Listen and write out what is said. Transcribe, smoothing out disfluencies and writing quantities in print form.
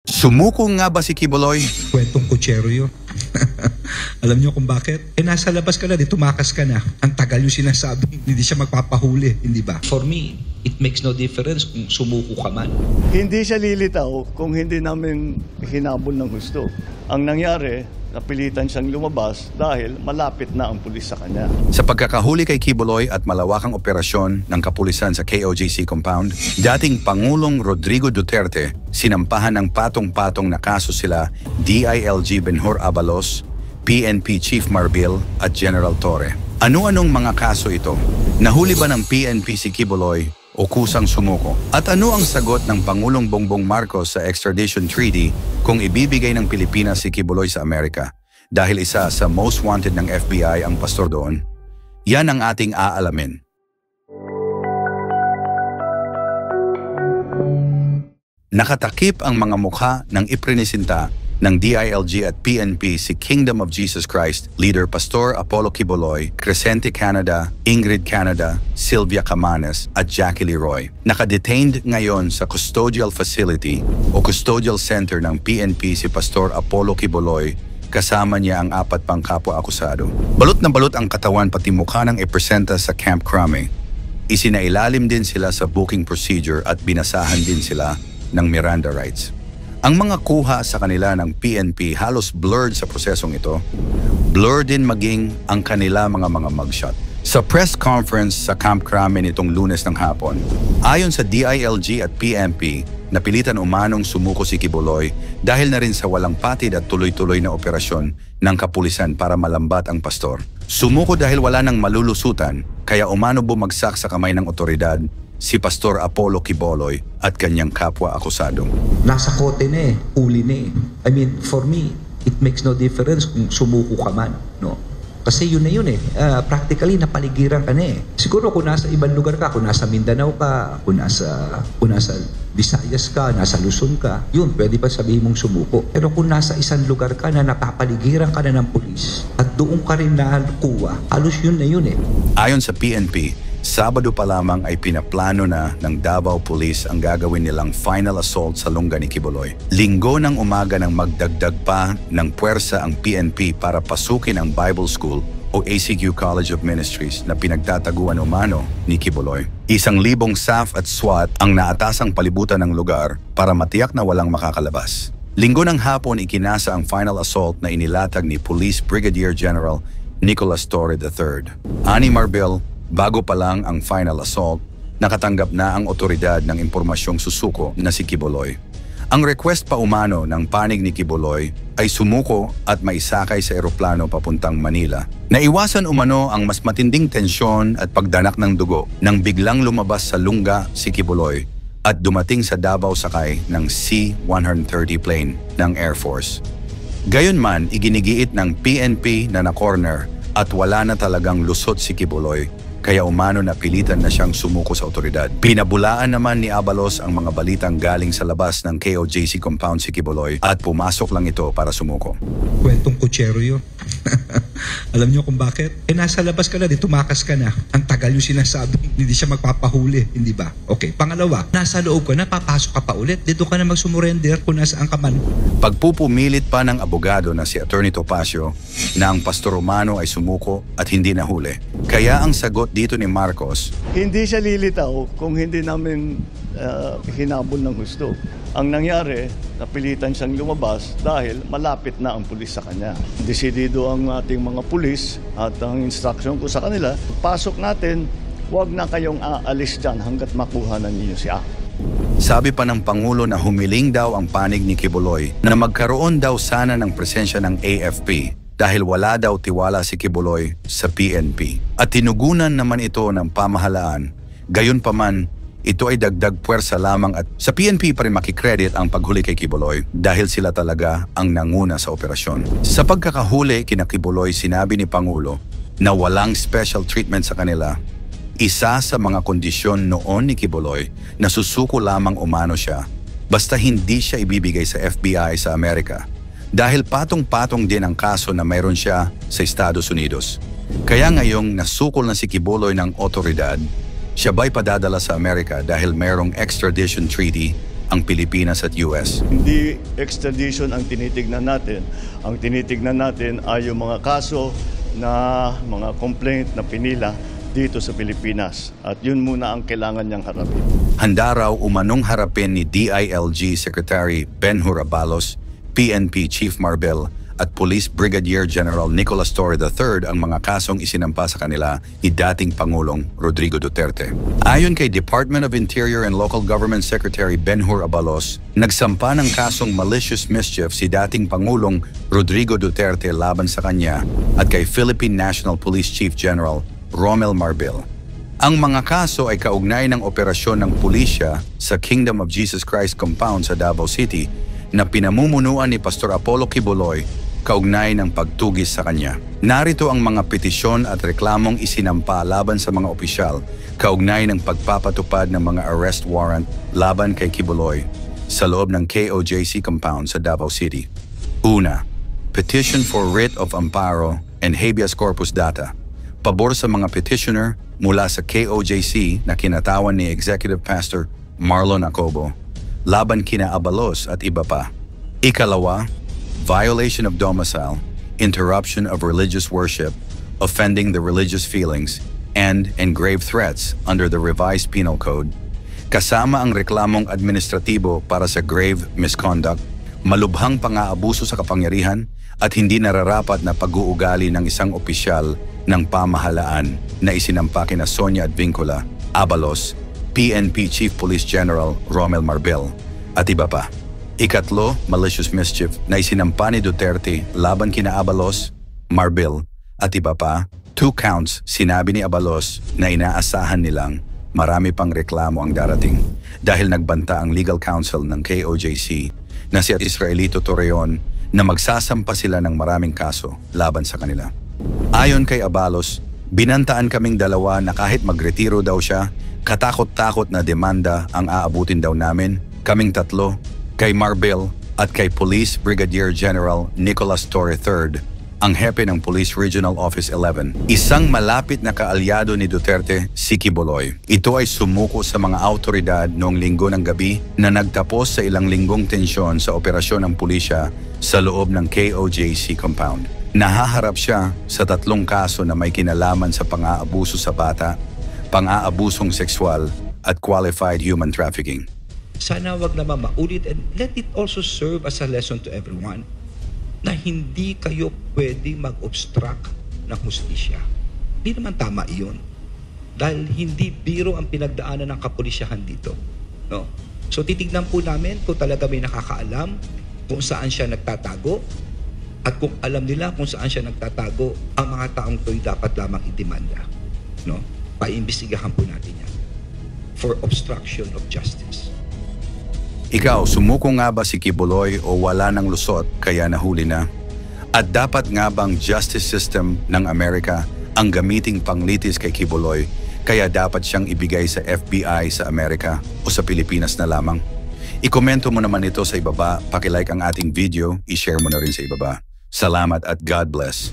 Sumuko nga ba si Kibuloy? Kwentong kutsero yun. Alam niyo kung bakit? Nasa labas ka na, tumakas ka na. Ang tagal yung sinasabi, hindi siya magpapahuli, hindi ba? For me, it makes no difference kung sumuko ka man. Hindi siya lilitaw kung hindi namin hinabol ng gusto. Ang nangyari, napilitan siyang lumabas dahil malapit na ang pulis sa kanya. Sa pagkakahuli kay Kibuloy at malawakang operasyon ng kapulisan sa KOJC compound, dating Pangulong Rodrigo Duterte sinampahan ng patong-patong na kaso sila DILG Benhur Abalos, PNP Chief Marbil at General Torre. Ano-anong mga kaso ito? Nahuli ba ng PNP si Kibuloy o kusang sumuko? At ano ang sagot ng Pangulong Bongbong Marcos sa extradition treaty kung ibibigay ng Pilipinas si Kibuloy sa Amerika dahil isa sa most wanted ng FBI ang pastor doon? Yan ang ating aalamin. Nakatakip ang mga mukha ng iprinisinta ng DILG at PNP si Kingdom of Jesus Christ leader Pastor Apollo Kibuloy, Crescente Canada, Ingrid Canada, Sylvia Camanes at Jackie Leroy. Nakadetained ngayon sa custodial facility o custodial center ng PNP si Pastor Apollo Kibuloy, kasama niya ang 4 pang kapwa-akusado. Balot na balot ang katawan pati mukha ng ipresenta sa Camp Crame. Isinailalim din sila sa booking procedure at binasahan din sila ng Miranda rights. Ang mga kuha sa kanila ng PNP halos blurred sa prosesong ito. Blurred din maging ang kanila mga mugshot. Sa press conference sa Camp Crame nitong Lunes ng hapon, ayon sa DILG at PNP, napilitan umanong sumuko si Kibuloy dahil na rin sa walang patid at tuloy-tuloy na operasyon ng kapulisan para malambat ang pastor. Sumuko dahil wala nang malulusutan, kaya umano bumagsak sa kamay ng otoridad si Pastor Apollo Kibuloy at kanyang kapwa-akusado. Nasa kote na huli na I mean, for me, it makes no difference kung sumuko ka man, no? Kasi yun na yun practically napaligiran ka na Siguro kung nasa ibang lugar ka, kung nasa Mindanao ka, kung nasa Visayas ka, nasa Luzon ka, yun, pwede pa sabihin mong sumuko. Pero kung nasa isang lugar ka na napapaligiran ka na ng pulis at doon ka rin nakuha, halos yun na yun Ayon sa PNP, Sabado pa lamang ay pinaplano na ng Davao Police ang gagawin nilang final assault sa lungga ni Kibuloy. Linggo ng umaga nang magdagdag pa ng puwersa ang PNP para pasukin ang Bible School o ACQ College of Ministries na pinagtataguan umano ni Kibuloy. 1,000 SAF at SWAT ang naatasang palibutan ng lugar para matiyak na walang makakalabas. Linggo ng hapon ikinasa ang final assault na inilatag ni Police Brigadier General Nicolas Torre III. Ani Marbil, bago pa lang ang final assault, nakatanggap na ang otoridad ng impormasyong susuko na si Kibuloy. Ang request pa umano ng panig ni Kibuloy ay sumuko at maisakay sa eroplano papuntang Manila. Naiwasan umano ang mas matinding tensyon at pagdanak ng dugo nang biglang lumabas sa lungga si Kibuloy at dumating sa Davao sakay ng C-130 plane ng Air Force. Gayunman, iginigiit ng PNP na na-corner at wala na talagang lusot si Kibuloy, kaya umano na pilitan na siyang sumuko sa otoridad. Pinabulaan naman ni Abalos ang mga balitang galing sa labas ng KOJC compound si Kibuloy at pumasok lang ito para sumuko. Kwentong kutsero yun. Alam niyo kung bakit? Nasa labas ka na, tumakas ka na. Ang tagal yung sinasabi, hindi siya magpapahuli, hindi ba? Okay, pangalawa, nasa loob ka na, papasok ka pa ulit. Dito ka na magsumurrender kung nasaan ka man. Pagpupumilit pa ng abogado na si Attorney Topacio na ang Pastor Romano ay sumuko at hindi nahuli. Kaya ang sagot dito ni Marcos, Hindi siya lilitaw kung hindi namin hinabol ng gusto. Ang nangyari, napilitan siyang lumabas dahil malapit na ang pulis sa kanya. Desidido ang ating mga pulis at ang instruction ko sa kanila, pasok natin, huwag na kayong aalis dyan hanggat makuha na ninyo siya. sabi pa ng Pangulo na humiling daw ang panig ni Kibuloy na magkaroon daw sana ng presensya ng AFP dahil wala daw tiwala si Kibuloy sa PNP. At tinugunan naman ito ng pamahalaan. Gayunpaman, ito ay dagdag puwersa lamang at sa PNP pa rin makikredit ang paghuli kay Kibuloy dahil sila talaga ang nanguna sa operasyon. Sa pagkakahuli kina Kibuloy, sinabi ni Pangulo na walang special treatment sa kanila. Isa sa mga kondisyon noon ni Kibuloy na susuko lamang umano siya basta hindi siya ibibigay sa FBI sa Amerika dahil patong-patong din ang kaso na mayroon siya sa Estados Unidos. Kaya ngayong nasukol na si Kibuloy ng otoridad, siya ba'y padadala sa Amerika dahil mayroong extradition treaty ang Pilipinas at US. Hindi extradition ang tinitignan natin. Ang tinitignan natin ay yung mga kaso na mga complaint na pinila dito sa Pilipinas. At yun muna ang kailangan niyang harapin. Handa raw umanong harapin ni DILG Secretary Benhur Abalos, PNP Chief Marbel at Police Brigadier General Nicolas Torre III ang mga kasong isinampa sa kanila ni dating Pangulong Rodrigo Duterte. Ayon kay Department of Interior and Local Government Secretary Benhur Abalos, nagsampa ng kasong malicious mischief si dating Pangulong Rodrigo Duterte laban sa kanya at kay Philippine National Police Chief General Romel Marbel. Ang mga kaso ay kaugnay ng operasyon ng pulisya sa Kingdom of Jesus Christ compound sa Davao City na pinamumunuan ni Pastor Apollo Quiboloy kaugnay ng pagtugis sa kanya. Narito ang mga petisyon at reklamong isinampa laban sa mga opisyal kaugnay ng pagpapatupad ng mga arrest warrant laban kay Quiboloy sa loob ng KOJC compound sa Davao City. Una, petition for writ of amparo and habeas corpus data. Pabor sa mga petitioner mula sa KOJC na kinatawan ni Executive Pastor Marlon Acobo, laban kina Abalos at iba pa. Ikalawa, violation of domicile, interruption of religious worship, offending the religious feelings, and grave threats under the revised penal code. Kasama ang reklamong administratibo para sa grave misconduct, malubhang pang-aabuso sa kapangyarihan at hindi nararapat na pag-uugali ng isang opisyal ng pamahalaan na isinampa kina Sonia Advincula, Abalos, PNP Chief Police General Romel Marbel, at iba pa. Ikatlo, malicious mischief na isinampa ni Duterte laban kina Abalos, Marbel, at iba pa. 2 counts, sinabi ni Abalos na inaasahan nilang marami pang reklamo ang darating dahil nagbanta ang legal counsel ng KOJC na si Israelito Torreon na magsasampa sila ng maraming kaso laban sa kanila. Ayon kay Abalos, binantaan kaming dalawa na kahit magretiro daw siya, katakot-takot na demanda ang aabutin daw namin, kaming tatlo, kay Marbel at kay Police Brigadier General Nicolas Torre III, ang hepe ng Police Regional Office 11. Isang malapit na kaalyado ni Duterte, si Quiboloy. Ito ay sumuko sa mga autoridad noong linggo ng gabi na nagtapos sa ilang linggong tensyon sa operasyon ng pulisya sa loob ng KOJC compound. Nahaharap siya sa 3 kaso na may kinalaman sa pang-aabuso sa bata, pang-aabusong sexual at qualified human trafficking. Sana wag naman maulit, and let it also serve as a lesson to everyone na hindi kayo pwedeng mag-obstruct ng hustisya. Hindi naman tama iyon. Dahil hindi biro ang pinagdaanan ng kapulisyahan dito. No? So titignan po namin kung talaga may nakakaalam kung saan siya nagtatago, at kung alam nila kung saan siya nagtatago, ang mga taong to'y dapat lamang idemanda. No? Paimbestigahan po natin yan for obstruction of justice. Ikaw, sumuko nga ba si Quiboloy o wala ng lusot kaya nahuli na? At dapat nga bang justice system ng Amerika ang gamiting panglitis kay Quiboloy kaya dapat siyang ibigay sa FBI sa Amerika o sa Pilipinas na lamang? I-komento mo naman ito sa ibaba, pakilike ang ating video, i-share mo na rin sa ibaba. Salamat at God bless.